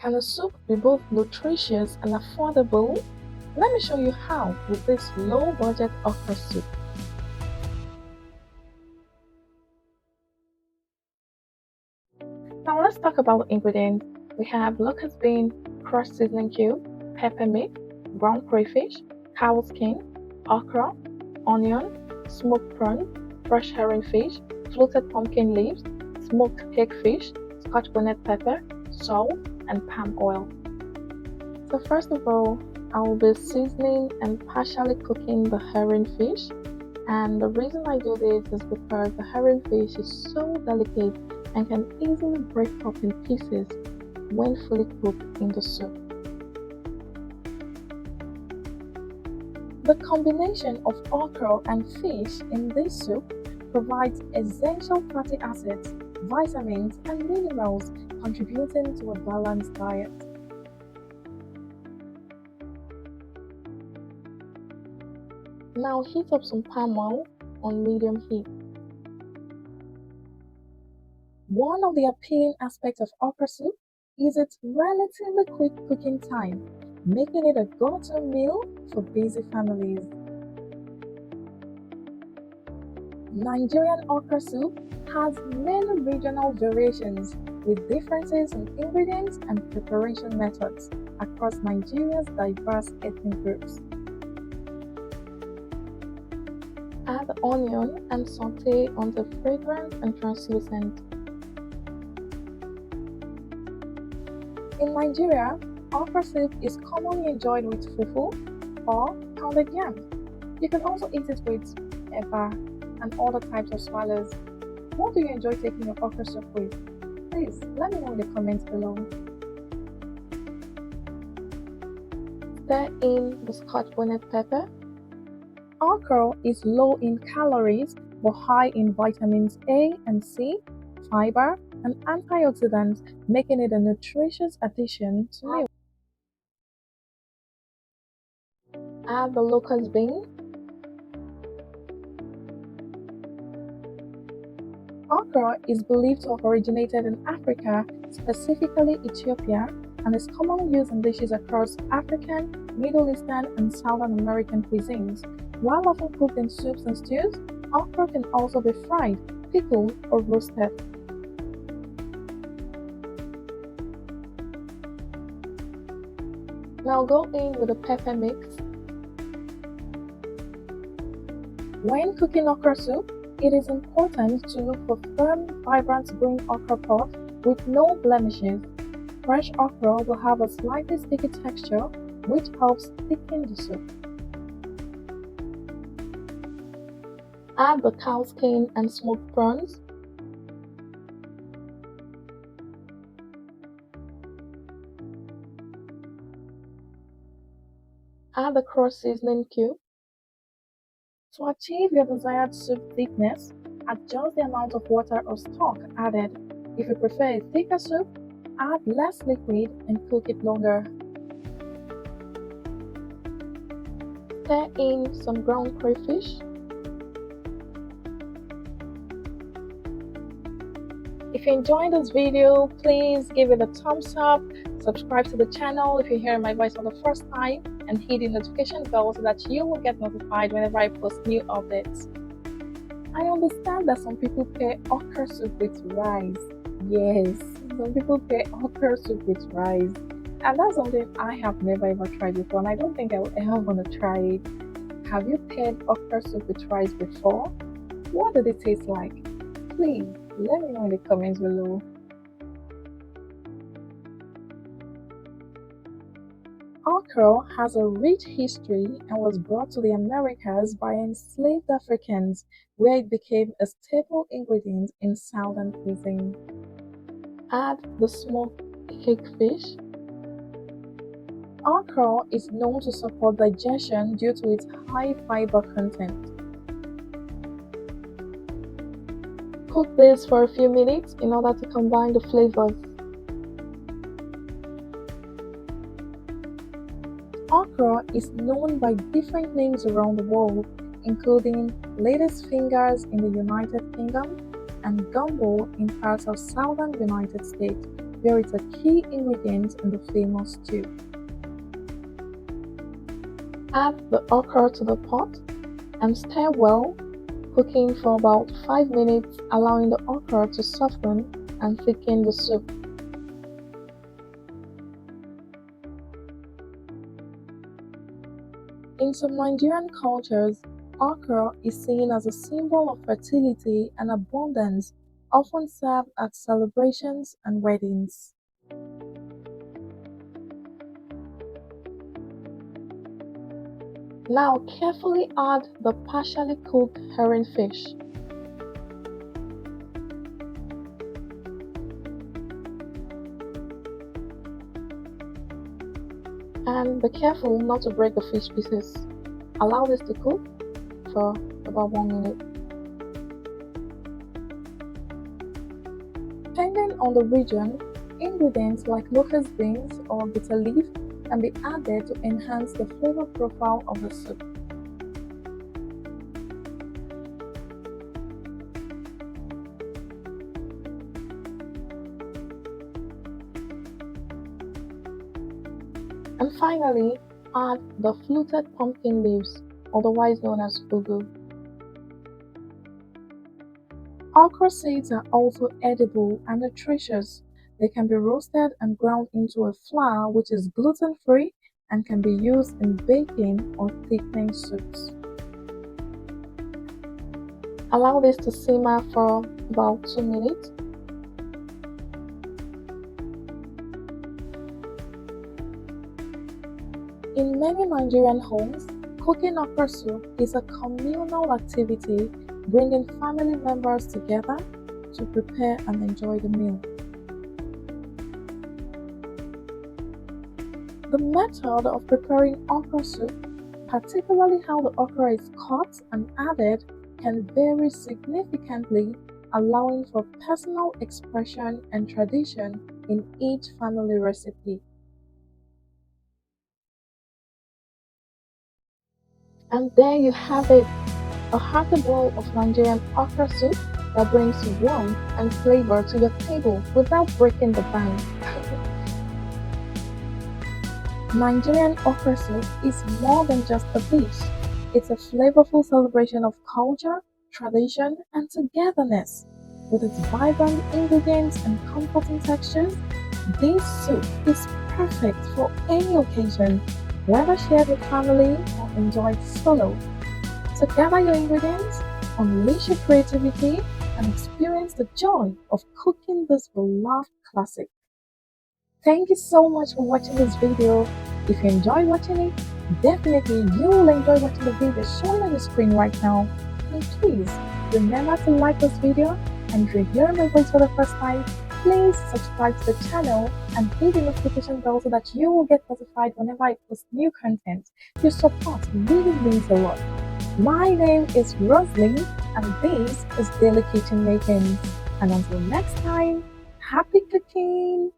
Can a soup be both nutritious and affordable? Let me show you how with this low budget okra soup. Now let's talk about the ingredients. We have locust bean, crushed seasoning cube, pepper mix, ground crayfish, cow skin, okra, onion, smoked prawn, fresh herring fish, floated pumpkin leaves, smoked cakefish, scotch bonnet pepper, salt, and palm oil. So first of all, I will be seasoning and partially cooking the herring fish. And the reason I do this is because the herring fish is so delicate and can easily break up in pieces when fully cooked in the soup. The combination of okra and fish in this soup provides essential fatty acids, vitamins, and minerals contributing to a balanced diet. Now heat up some palm oil on medium heat. One of the appealing aspects of okra soup is its relatively quick cooking time, making it a go-to meal for busy families. Nigerian okra soup has many regional variations with differences in ingredients and preparation methods across Nigeria's diverse ethnic groups. Add onion and saute until fragrant and translucent. In Nigeria, okra soup is commonly enjoyed with fufu or pounded yam. You can also eat it with eba and other types of swallows. What do you enjoy taking your okra soup with? Please let me know in the comments below. Stir in the scotch bonnet pepper. Okra is low in calories but high in vitamins A and C, fiber, and antioxidants, making it a nutritious addition to meals. Add the locust bean. Okra is believed to have originated in Africa, specifically Ethiopia, and is commonly used in dishes across African, Middle Eastern, and Southern American cuisines. While often cooked in soups and stews, okra can also be fried, pickled, or roasted. Now go in with the pepper mix. When cooking okra soup, it is important to look for firm, vibrant green okra pot with no blemishes. Fresh okra will have a slightly sticky texture, which helps thicken the soup. Add the cow skin and smoked prawns. Add the crushed seasoning cube. To achieve your desired soup thickness, adjust the amount of water or stock added. If you prefer a thicker soup, add less liquid and cook it longer. Stir in some ground crayfish. If you enjoyed this video, please give it a thumbs up, subscribe to the channel if you're hearing my voice for the first time, and hit the notification bell so that you will get notified whenever I post new updates. I understand that some people pair okra soup with rice. Yes, some people pair okra soup with rice. And that's something I have never ever tried before, and I don't think I will ever want to try it. Have you paired okra soup with rice before? What did it taste like? Please let me know in the comments below. Okra has a rich history and was brought to the Americas by enslaved Africans, where it became a staple ingredient in Southern cuisine. Add the smoked cakefish. Okra is known to support digestion due to its high fiber content. Cook this for a few minutes in order to combine the flavors. Okra is known by different names around the world, including lady's fingers in the United Kingdom and gumbo in parts of southern United States, here is a key ingredient in the famous stew. Add the okra to the pot and stir well, cooking for about 5 minutes, allowing the okra to soften and thicken the soup. In some Nigerian cultures, okra is seen as a symbol of fertility and abundance, often served at celebrations and weddings. Now carefully add the partially cooked herring fish. And be careful not to break the fish pieces. Allow this to cook for about 1 minute. Depending on the region, ingredients like locust beans or bitter leaf can be added to enhance the flavor profile of the soup. And finally, add the fluted pumpkin leaves, otherwise known as ugu. Okra seeds are also edible and nutritious. They can be roasted and ground into a flour which is gluten-free and can be used in baking or thickening soups. Allow this to simmer for about 2 minutes. In many Nigerian homes, cooking okra soup is a communal activity, bringing family members together to prepare and enjoy the meal. The method of preparing okra soup, particularly how the okra is cut and added, can vary significantly, allowing for personal expression and tradition in each family recipe. And there you have it, a hearty bowl of Nigerian okra soup that brings warmth and flavor to your table without breaking the bank. Nigerian okra soup is more than just a dish. It's a flavorful celebration of culture, tradition, and togetherness. With its vibrant ingredients and comforting textures, this soup is perfect for any occasion, whether shared with family or enjoyed solo. So gather your ingredients, unleash your creativity, and experience the joy of cooking this beloved classic. Thank you so much for watching this video. If you enjoy watching it, definitely you will enjoy watching the video showing on the screen right now. And please remember to like this video, and if you're hearing my voice for the first time, please subscribe to the channel and hit the notification bell so that you will get notified whenever I post new content. Your support really means a lot. My name is Rosalie, and this is Daily Kitchen Making. And until next time, happy cooking!